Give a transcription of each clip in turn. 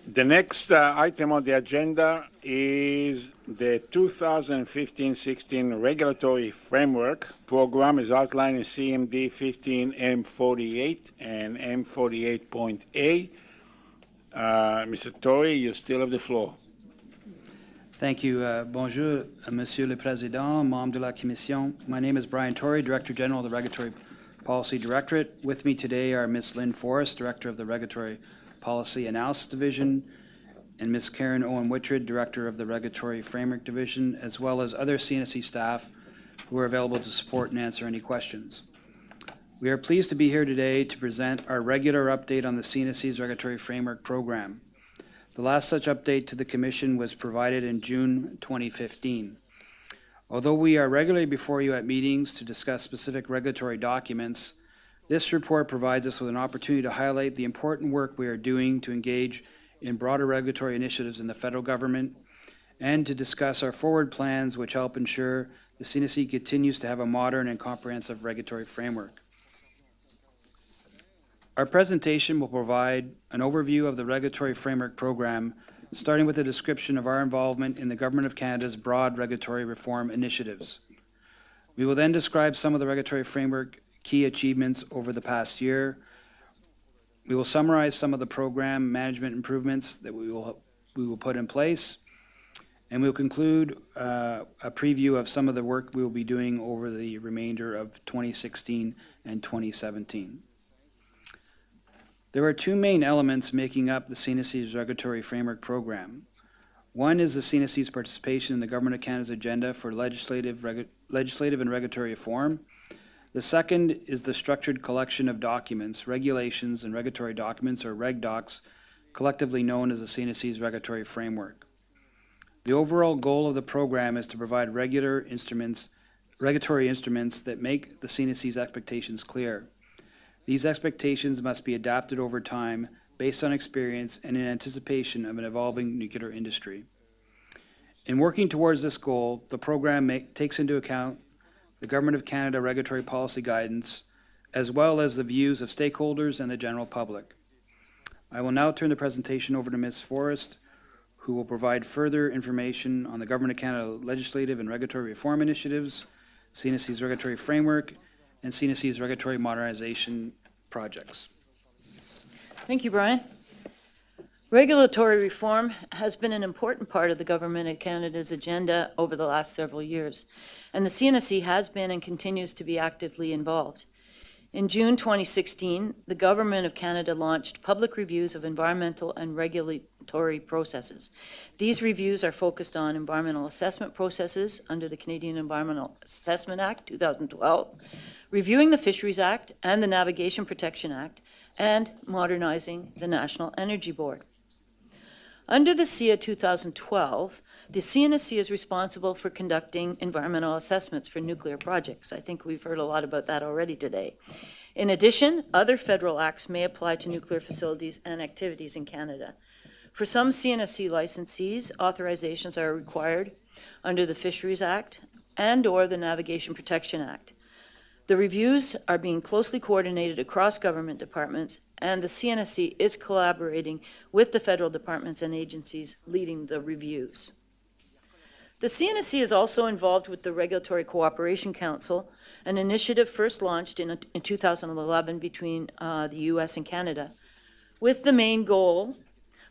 The next item on the agenda is the 2015-16 Regulatory Framework Program is outlined in CMD 15M48 and M48.A. Mr. Torrey, you still have the floor. Thank you. Bonjour, Monsieur le Président, membres de la Commission. My name is Brian Torrey, Director General of the Regulatory Policy Directorate. With me today are Ms. Lynn Forrest, Director of the Regulatory Policy Analysis Division, and Ms. Karen Owen Wichard, Director of the Regulatory Framework Division, as well as other CNSC staff who are available to support and answer any questions. We are pleased to be here today to present our regular update on the CNSC's Regulatory Framework Program. The last such update to the Commission was provided in June 2015. Although we are regularly before you at meetings to discuss specific regulatory documents, this report provides us with an opportunity to highlight the important work we are doing to engage in broader regulatory initiatives in the federal government and to discuss our forward plans which help ensure the CNSC continues to have a modern and comprehensive regulatory framework. Our presentation will provide an overview of the Regulatory Framework Program, starting with a description of our involvement in the Government of Canada's broad regulatory reform initiatives. We will then describe some of the regulatory framework key achievements over the past year. We will summarize some of the program management improvements that we will put in place, and we'll conclude a preview of some of the work we will be doing over the remainder of 2016 and 2017. There are two main elements making up the CNSC's Regulatory Framework Program. One is the CNSC's participation in the Government of Canada's agenda for legislative and regulatory reform. The second is the structured collection of documents, regulations, and regulatory documents, or Reg Docs, collectively known as the CNSC's Regulatory Framework. The overall goal of the program is to provide regulatory instruments that make the CNSC's expectations clear. These expectations must be adapted over time based on experience and in anticipation of an evolving nuclear industry. In working towards this goal, the program takes into account the Government of Canada regulatory policy guidance, as well as the views of stakeholders and the general public. I will now turn the presentation over to Ms. Forrest, who will provide further information on the Government of Canada legislative and regulatory reform initiatives, CNSC's regulatory framework, and CNSC's regulatory modernization projects. Thank you, Brian. Regulatory reform has been an important part of the Government of Canada's agenda over the last several years, and the CNSC has been and continues to be actively involved. In June 2016, the Government of Canada launched public reviews of environmental and regulatory processes. These reviews are focused on environmental assessment processes under the Canadian Environmental Assessment Act 2012, reviewing the Fisheries Act and the Navigation Protection Act, and modernizing the National Energy Board. Under the SIA 2012, the CNSC is responsible for conducting environmental assessments for nuclear projects. I think we've heard a lot about that already today. In addition, other federal acts may apply to nuclear facilities and activities in Canada. For some CNSC licensees, authorizations are required under the Fisheries Act and/or the Navigation Protection Act. The reviews are being closely coordinated across government departments, and the CNSC is collaborating with the federal departments and agencies leading the reviews. The CNSC is also involved with the Regulatory Cooperation Council, an initiative first launched in 2011 between the US and Canada, with the main goal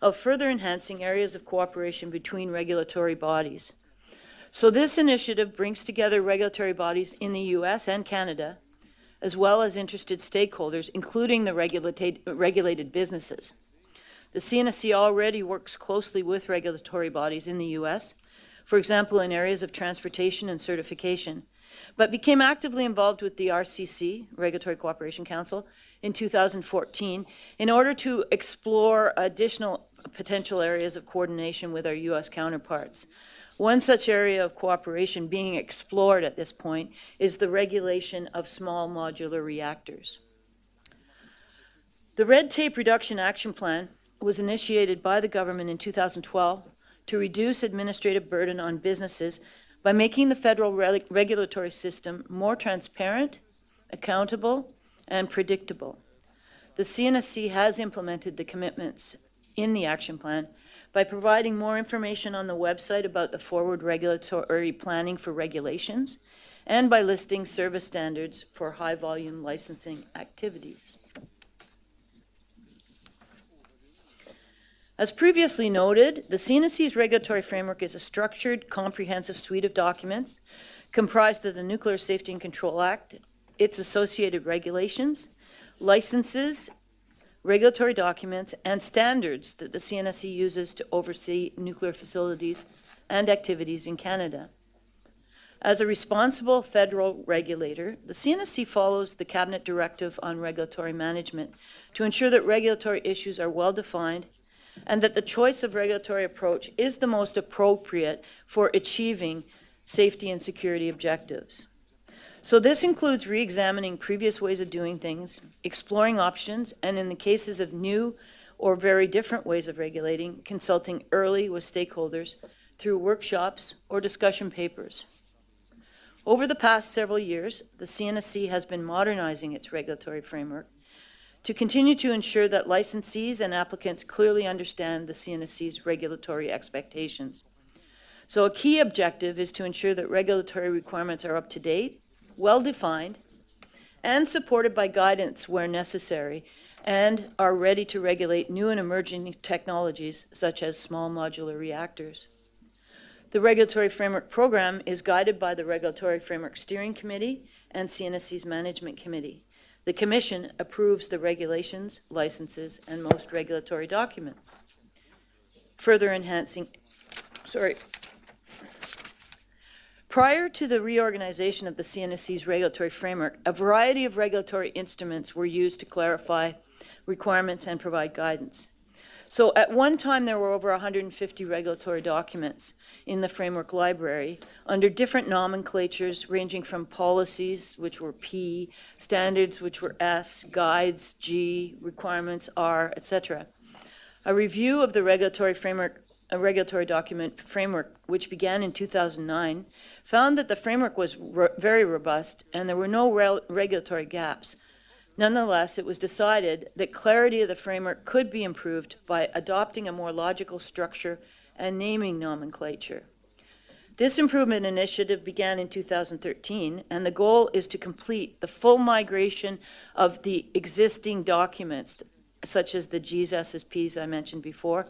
of further enhancing areas of cooperation between regulatory bodies. So this initiative brings together regulatory bodies in the US and Canada, as well as interested stakeholders, including the regulated businesses. The CNSC already works closely with regulatory bodies in the US, for example, in areas of transportation and certification, but became actively involved with the RCC, Regulatory Cooperation Council, in 2014 in order to explore additional potential areas of coordination with our US counterparts. One such area of cooperation being explored at this point is the regulation of small modular reactors. The Red Tape Reduction Action Plan was initiated by the government in 2012 to reduce administrative burden on businesses by making the federal regulatory system more transparent, accountable, and predictable. The CNSC has implemented the commitments in the action plan by providing more information on the website about the forward regulatory planning for regulations and by listing service standards for high-volume licensing activities. As previously noted, the CNSC's regulatory framework is a structured, comprehensive suite of documents comprised of the Nuclear Safety and Control Act, its associated regulations, licenses, regulatory documents, and standards that the CNSC uses to oversee nuclear facilities and activities in Canada. As a responsible federal regulator, the CNSC follows the Cabinet Directive on Regulatory Management to ensure that regulatory issues are well defined and that the choice of regulatory approach is the most appropriate for achieving safety and security objectives. So this includes re-examining previous ways of doing things, exploring options, and in the cases of new or very different ways of regulating, consulting early with stakeholders through workshops or discussion papers. Over the past several years, the CNSC has been modernizing its regulatory framework to continue to ensure that licensees and applicants clearly understand the CNSC's regulatory expectations. So a key objective is to ensure that regulatory requirements are up to date, well-defined, and supported by guidance where necessary, and are ready to regulate new and emerging technologies such as small modular reactors. The Regulatory Framework Program is guided by the Regulatory Framework Steering Committee and CNSC's Management Committee. The Commission approves the regulations, licenses, and most regulatory documents. Further enhancing, Prior to the reorganization of the CNSC's regulatory framework, a variety of regulatory instruments were used to clarify requirements and provide guidance. So at one time, there were over 150 regulatory documents in the framework library under different nomenclatures ranging from policies, which were P, standards, which were S, guides, G, requirements, R, etc. A review of the regulatory document framework, which began in 2009, found that the framework was very robust and there were no regulatory gaps. Nonetheless, it was decided that clarity of the framework could be improved by adopting a more logical structure and naming nomenclature. This improvement initiative began in 2013, and the goal is to complete the full migration of the existing documents, such as the Gs, Ss, Ps I mentioned before,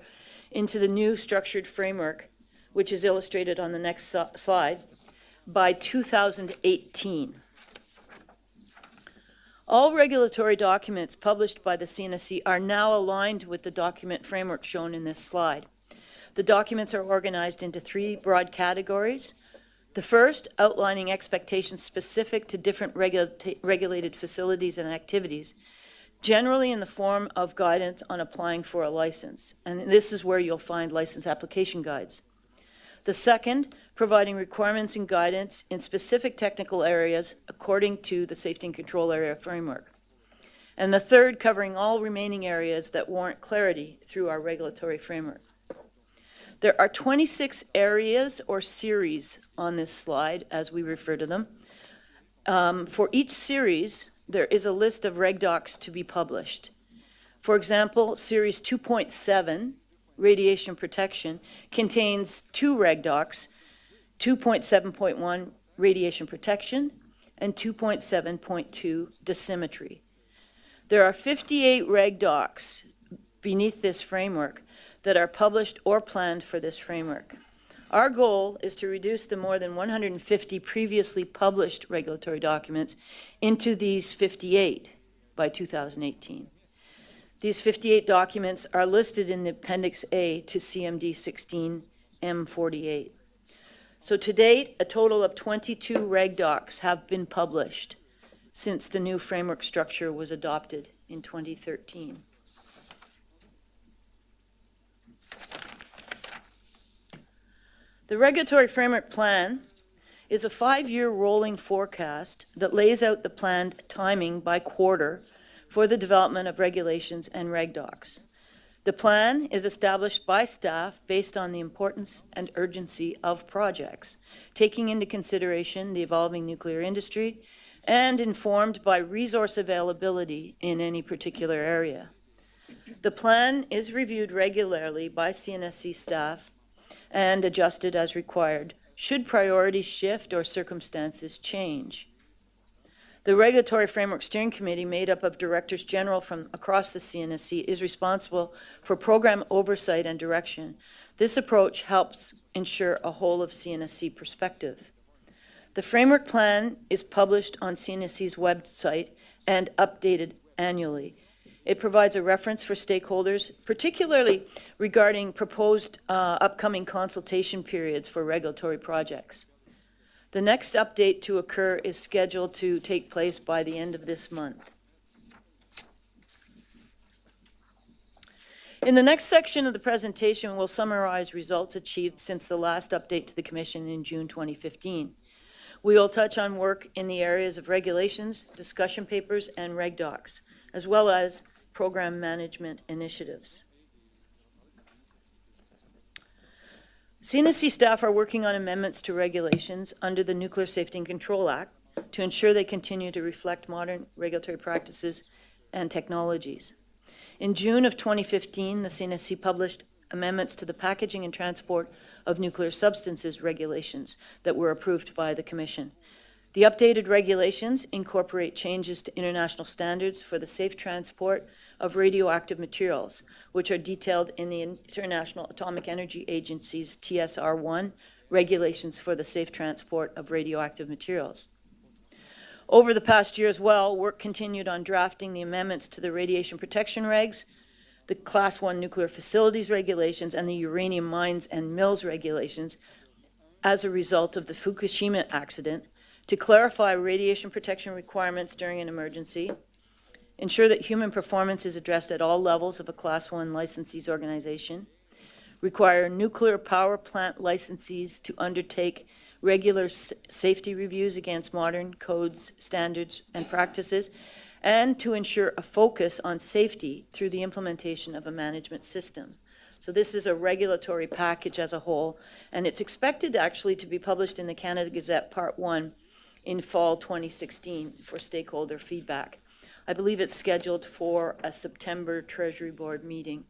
into the new structured framework, which is illustrated on the next slide, by 2018. All regulatory documents published by the CNSC are now aligned with the document framework shown in this slide. The documents are organized into three broad categories. The first, outlining expectations specific to different regulated facilities and activities, generally in the form of guidance on applying for a license. And this is where you'll find license application guides. The second, providing requirements and guidance in specific technical areas according to the Safety and Control Area Framework. And the third, covering all remaining areas that warrant clarity through our regulatory framework. There are 26 areas or series on this slide, as we refer to them. For each series, there is a list of reg docs to be published. For example, Series 2.7, Radiation Protection, contains 2 reg docs, 2.7.1, Radiation Protection, and 2.7.2, Dosimetry. There are 58 reg docs beneath this framework that are published or planned for this framework. Our goal is to reduce the more than 150 previously published regulatory documents into these 58 by 2018. These 58 documents are listed in the Appendix A to CMD 16 M48. So to date, a total of 22 reg docs have been published since the new framework structure was adopted in 2013. The Regulatory Framework Plan is a 5-year rolling forecast that lays out the planned timing by quarter for the development of regulations and reg docs. The plan is established by staff based on the importance and urgency of projects, taking into consideration the evolving nuclear industry and informed by resource availability in any particular area. The plan is reviewed regularly by CNSC staff and adjusted as required, should priorities shift or circumstances change. The Regulatory Framework Steering Committee, made up of Directors General from across the CNSC, is responsible for program oversight and direction. This approach helps ensure a whole of CNSC perspective. The framework plan is published on CNSC's website and updated annually. It provides a reference for stakeholders, particularly regarding proposed upcoming consultation periods for regulatory projects. The next update to occur is scheduled to take place by the end of this month. In the next section of the presentation, we'll summarize results achieved since the last update to the Commission in June 2015. We will touch on work in the areas of regulations, discussion papers, and reg docs, as well as program management initiatives. CNSC staff are working on amendments to regulations under the Nuclear Safety and Control Act to ensure they continue to reflect modern regulatory practices and technologies. In June of 2015, the CNSC published amendments to the packaging and transport of nuclear substances regulations that were approved by the Commission. The updated regulations incorporate changes to international standards for the safe transport of radioactive materials, which are detailed in the International Atomic Energy Agency's TSR-1 regulations for the safe transport of radioactive materials. Over the past year as well, work continued on drafting the amendments to the radiation protection regs, the Class 1 nuclear facilities regulations, and the uranium mines and mills regulations as a result of the Fukushima accident, to clarify radiation protection requirements during an emergency, ensure that human performance is addressed at all levels of a Class 1 licensee's organization, require nuclear power plant licensees to undertake regular safety reviews against modern codes, standards, and practices, and to ensure a focus on safety through the implementation of a management system. So this is a regulatory package as a whole, and it's expected actually to be published in the Canada Gazette Part 1 in fall 2016 for stakeholder feedback. I believe it's scheduled for a September Treasury Board meeting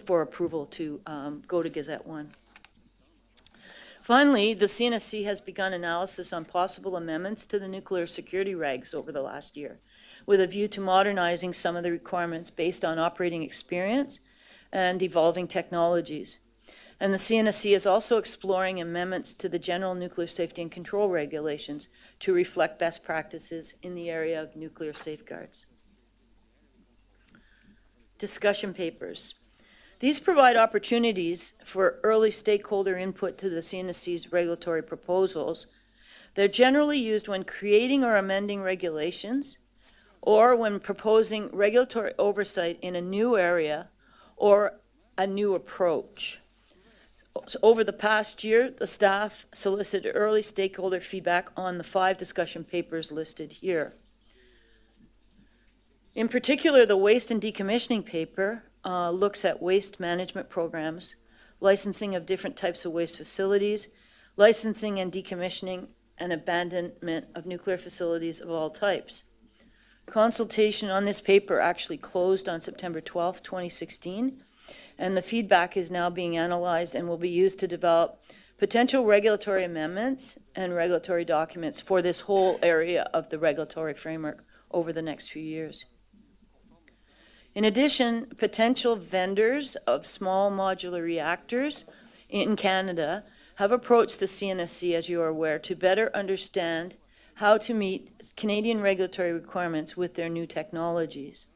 for approval to go to Gazette 1. Finally, the CNSC has begun analysis on possible amendments to the nuclear security regs over the last year, with a view to modernizing some of the requirements based on operating experience and evolving technologies. And the CNSC is also exploring amendments to the General Nuclear Safety and Control Regulations to reflect best practices in the area of nuclear safeguards. Discussion papers. These provide opportunities for early stakeholder input to the CNSC's regulatory proposals. They're generally used when creating or amending regulations, or when proposing regulatory oversight in a new area or a new approach. So over the past year, the staff solicited early stakeholder feedback on the 5 discussion papers listed here. In particular, the waste and decommissioning paper looks at waste management programs, licensing of different types of waste facilities, licensing and decommissioning and abandonment of nuclear facilities of all types. Consultation on this paper actually closed on September 12, 2016, and the feedback is now being analyzed and will be used to develop potential regulatory amendments and regulatory documents for this whole area of the regulatory framework over the next few years. In addition, potential vendors of small modular reactors in Canada have approached the CNSC, as you are aware, to better understand how to meet Canadian regulatory requirements with their new technologies.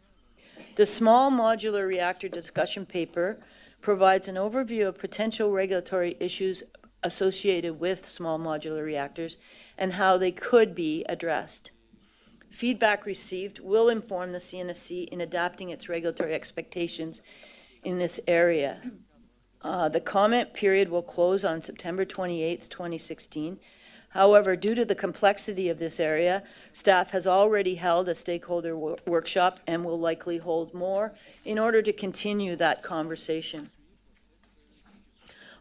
The small modular reactor discussion paper provides an overview of potential regulatory issues associated with small modular reactors and how they could be addressed. Feedback received will inform the CNSC in adapting its regulatory expectations in this area. The comment period will close on September 28, 2016. However, due to the complexity of this area, staff has already held a stakeholder workshop and will likely hold more in order to continue that conversation.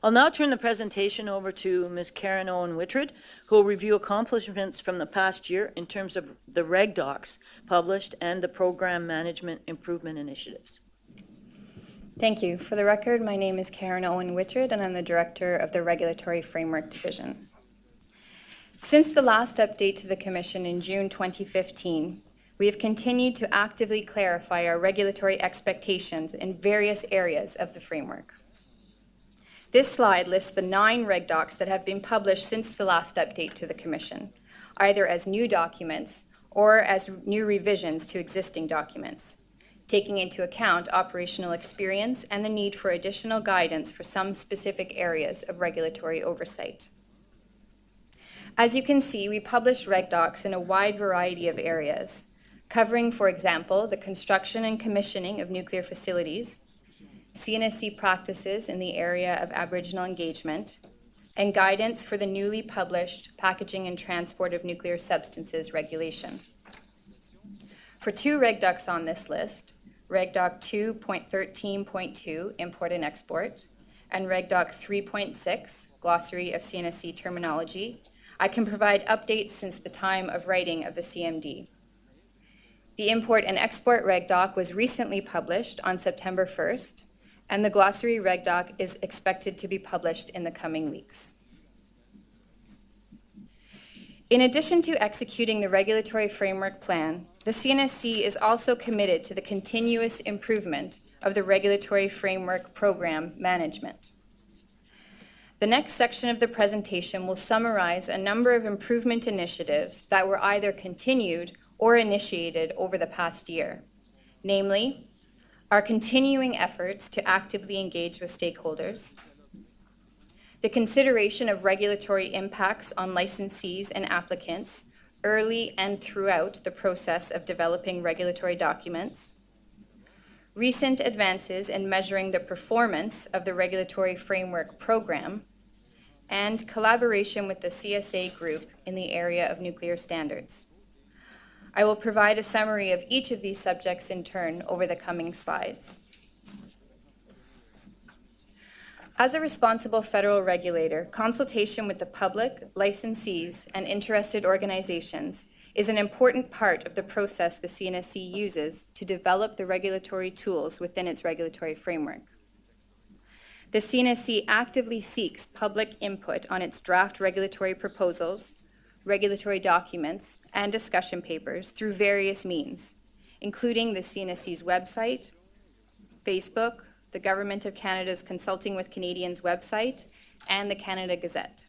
I'll now turn the presentation over to Ms. Karen Owen Wichard, who will review accomplishments from the past year in terms of the reg docs published and the program management improvement initiatives. Thank you. For the record, my name is Karen Owen Wichard, and I'm the Director of the Regulatory Framework Division. Since the last update to the Commission in June 2015, we have continued to actively clarify our regulatory expectations in various areas of the framework. This slide lists the 9 reg docs that have been published since the last update to the Commission, either as new documents or as new revisions to existing documents, taking into account operational experience and the need for additional guidance for some specific areas of regulatory oversight. As you can see, we published reg docs in a wide variety of areas, covering, for example, the construction and commissioning of nuclear facilities, CNSC practices in the area of Aboriginal engagement, and guidance for the newly published Packaging and Transport of Nuclear Substances regulation. For 2 reg docs on this list, Reg Doc 2.13.2, Import and Export, and Reg Doc 3.6, Glossary of CNSC Terminology, I can provide updates since the time of writing of the CMD. The Import and Export Reg Doc was recently published on September 1st, and the Glossary Reg Doc is expected to be published in the coming weeks. In addition to executing the regulatory framework plan, the CNSC is also committed to the continuous improvement of the regulatory framework program management. The next section of the presentation will summarize a number of improvement initiatives that were either continued or initiated over the past year, namely, our continuing efforts to actively engage with stakeholders, the consideration of regulatory impacts on licensees and applicants early and throughout the process of developing regulatory documents, recent advances in measuring the performance of the regulatory framework program, and collaboration with the CSA group in the area of nuclear standards. I will provide a summary of each of these subjects in turn over the coming slides. As a responsible federal regulator, consultation with the public, licensees, and interested organizations is an important part of the process the CNSC uses to develop the regulatory tools within its regulatory framework. The CNSC actively seeks public input on its draft regulatory proposals, regulatory documents, and discussion papers through various means, including the CNSC's website, Facebook, the Government of Canada's Consulting with Canadians website, and the Canada Gazette.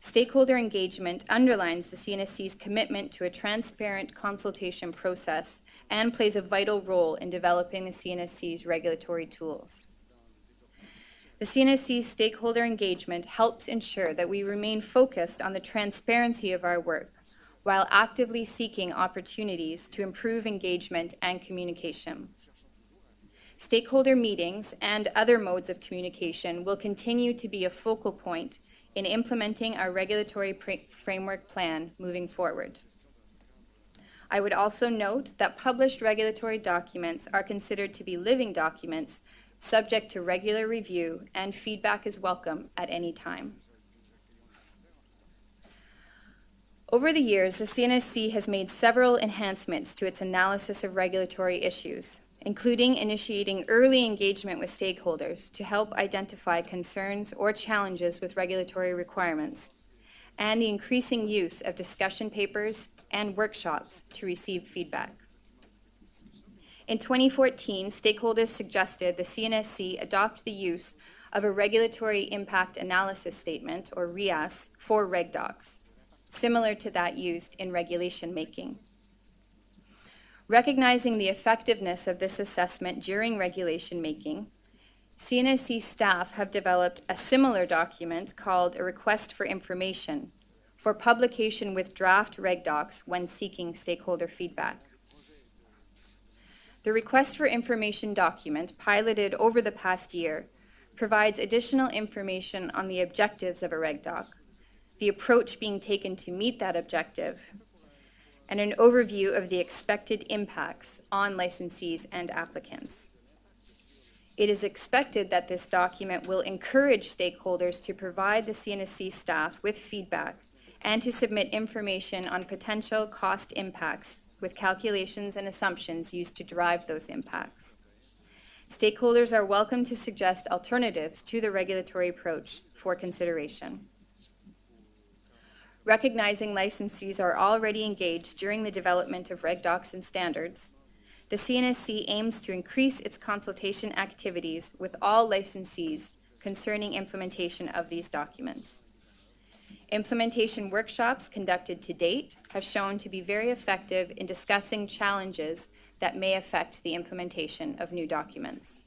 Stakeholder engagement underlines the CNSC's commitment to a transparent consultation process and plays a vital role in developing the CNSC's regulatory tools. The CNSC's stakeholder engagement helps ensure that we remain focused on the transparency of our work while actively seeking opportunities to improve engagement and communication. Stakeholder meetings and other modes of communication will continue to be a focal point in implementing our regulatory framework plan moving forward. I would also note that published regulatory documents are considered to be living documents subject to regular review, and feedback is welcome at any time. Over the years, the CNSC has made several enhancements to its analysis of regulatory issues, including initiating early engagement with stakeholders to help identify concerns or challenges with regulatory requirements, and the increasing use of discussion papers and workshops to receive feedback. In 2014, stakeholders suggested the CNSC adopt the use of a Regulatory Impact Analysis Statement, or RIAS, for reg docs, similar to that used in regulation making. Recognizing the effectiveness of this assessment during regulation making, CNSC staff have developed a similar document called a Request for Information for publication with draft reg docs when seeking stakeholder feedback. The Request for Information document, piloted over the past year, provides additional information on the objectives of a reg doc, the approach being taken to meet that objective, and an overview of the expected impacts on licensees and applicants. It is expected that this document will encourage stakeholders to provide the CNSC staff with feedback and to submit information on potential cost impacts with calculations and assumptions used to derive those impacts. Stakeholders are welcome to suggest alternatives to the regulatory approach for consideration. Recognizing licensees are already engaged during the development of reg docs and standards, the CNSC aims to increase its consultation activities with all licensees concerning implementation of these documents. Implementation workshops conducted to date have shown to be very effective in discussing challenges that may affect the implementation of new documents.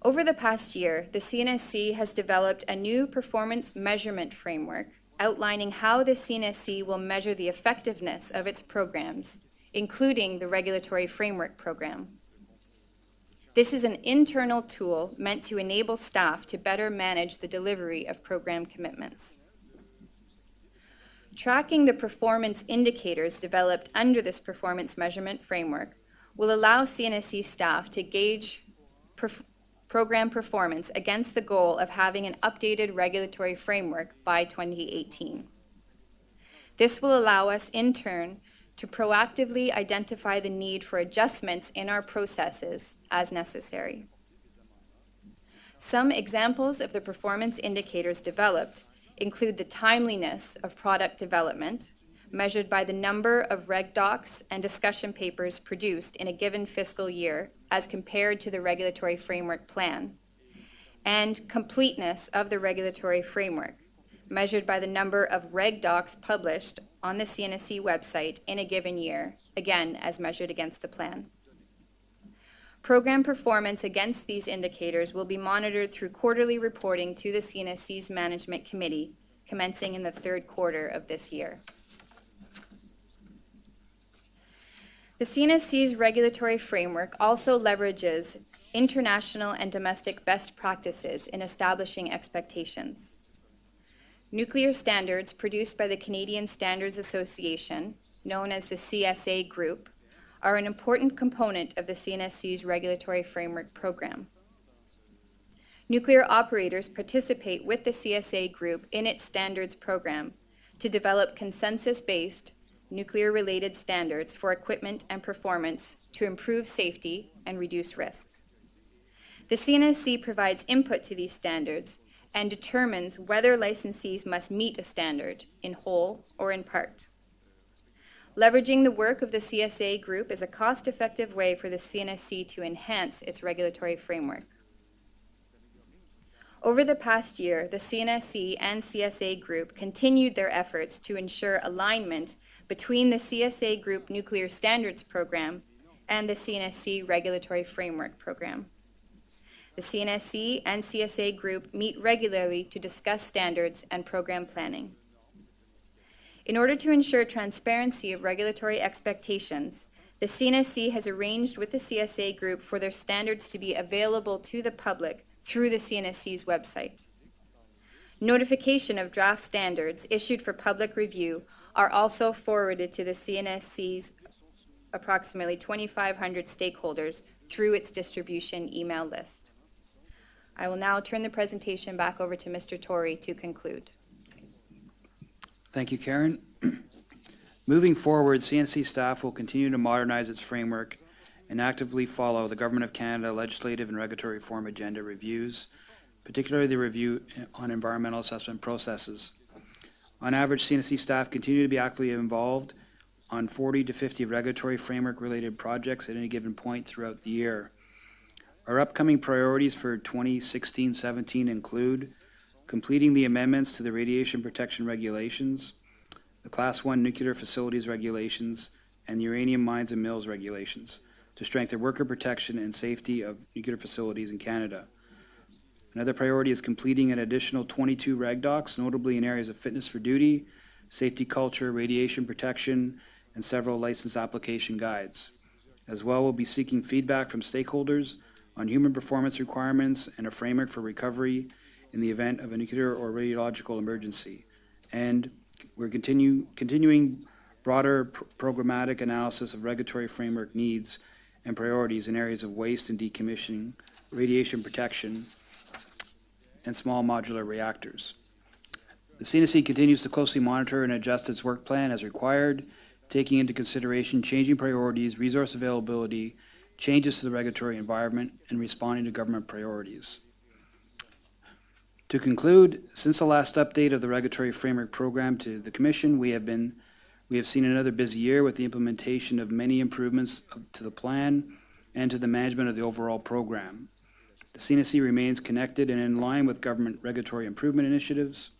Over the past year, the CNSC has developed a new performance measurement framework outlining how the CNSC will measure the effectiveness of its programs, including the Regulatory Framework Program. This is an internal tool meant to enable staff to better manage the delivery of program commitments. Tracking the performance indicators developed under this performance measurement framework will allow CNSC staff to gauge program performance against the goal of having an updated regulatory framework by 2018. This will allow us, in turn, to proactively identify the need for adjustments in our processes as necessary. Some examples of the performance indicators developed include the timeliness of product development, measured by the number of reg docs and discussion papers produced in a given fiscal year as compared to the regulatory framework plan, and completeness of the regulatory framework, measured by the number of reg docs published on the CNSC website in a given year, again as measured against the plan. Program performance against these indicators will be monitored through quarterly reporting to the CNSC's Management Committee, commencing in the third quarter of this year. The CNSC's regulatory framework also leverages international and domestic best practices in establishing expectations. Nuclear standards produced by the Canadian Standards Association, known as the CSA Group, are an important component of the CNSC's regulatory framework program. Nuclear operators participate with the CSA Group in its standards program to develop consensus-based nuclear-related standards for equipment and performance to improve safety and reduce risks. The CNSC provides input to these standards and determines whether licensees must meet a standard in whole or in part. Leveraging the work of the CSA Group is a cost-effective way for the CNSC to enhance its regulatory framework. Over the past year, the CNSC and CSA Group continued their efforts to ensure alignment between the CSA Group Nuclear Standards Program and the CNSC Regulatory Framework Program. The CNSC and CSA Group meet regularly to discuss standards and program planning. In order to ensure transparency of regulatory expectations, the CNSC has arranged with the CSA Group for their standards to be available to the public through the CNSC's website. Notification of draft standards issued for public review are also forwarded to the CNSC's approximately 2,500 stakeholders through its distribution email list. I will now turn the presentation back over to Mr. Torrey to conclude. Thank you, Karen. Moving forward, CNC staff will continue to modernize its framework and actively follow the Government of Canada legislative and regulatory reform agenda reviews, particularly the review on environmental assessment processes. On average, CNSC staff continue to be actively involved on 40 to 50 regulatory framework-related projects at any given point throughout the year. Our upcoming priorities for 2016-17 include completing the amendments to the radiation protection regulations, the Class 1 nuclear facilities regulations, and the uranium mines and mills regulations to strengthen worker protection and safety of nuclear facilities in Canada. Another priority is completing an additional 22 reg docs, notably in areas of fitness for duty, safety culture, radiation protection, and several license application guides. As well, we'll be seeking feedback from stakeholders on human performance requirements and a framework for recovery in the event of a nuclear or radiological emergency. And we're continuing broader programmatic analysis of regulatory framework needs and priorities in areas of waste and decommissioning, radiation protection, and small modular reactors. The CNSC continues to closely monitor and adjust its work plan as required, taking into consideration changing priorities, resource availability, changes to the regulatory environment, and responding to government priorities. To conclude, since the last update of the Regulatory Framework Program to the Commission, we have seen another busy year with the implementation of many improvements to the plan and to the management of the overall program. The CNSC remains connected and in line with government regulatory improvement initiatives.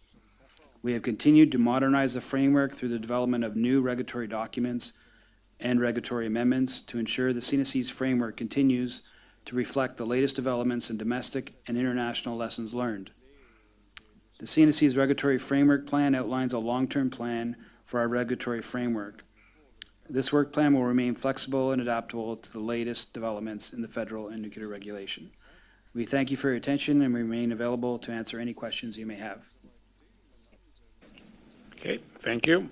We have continued to modernize the framework through the development of new regulatory documents and regulatory amendments to ensure the CNSC's framework continues to reflect the latest developments in domestic and international lessons learned. The CNSC's regulatory framework plan outlines a long-term plan for our regulatory framework. This work plan will remain flexible and adaptable to the latest developments in the federal and nuclear regulation. We thank you for your attention and remain available to answer any questions you may have. Okay, thank you.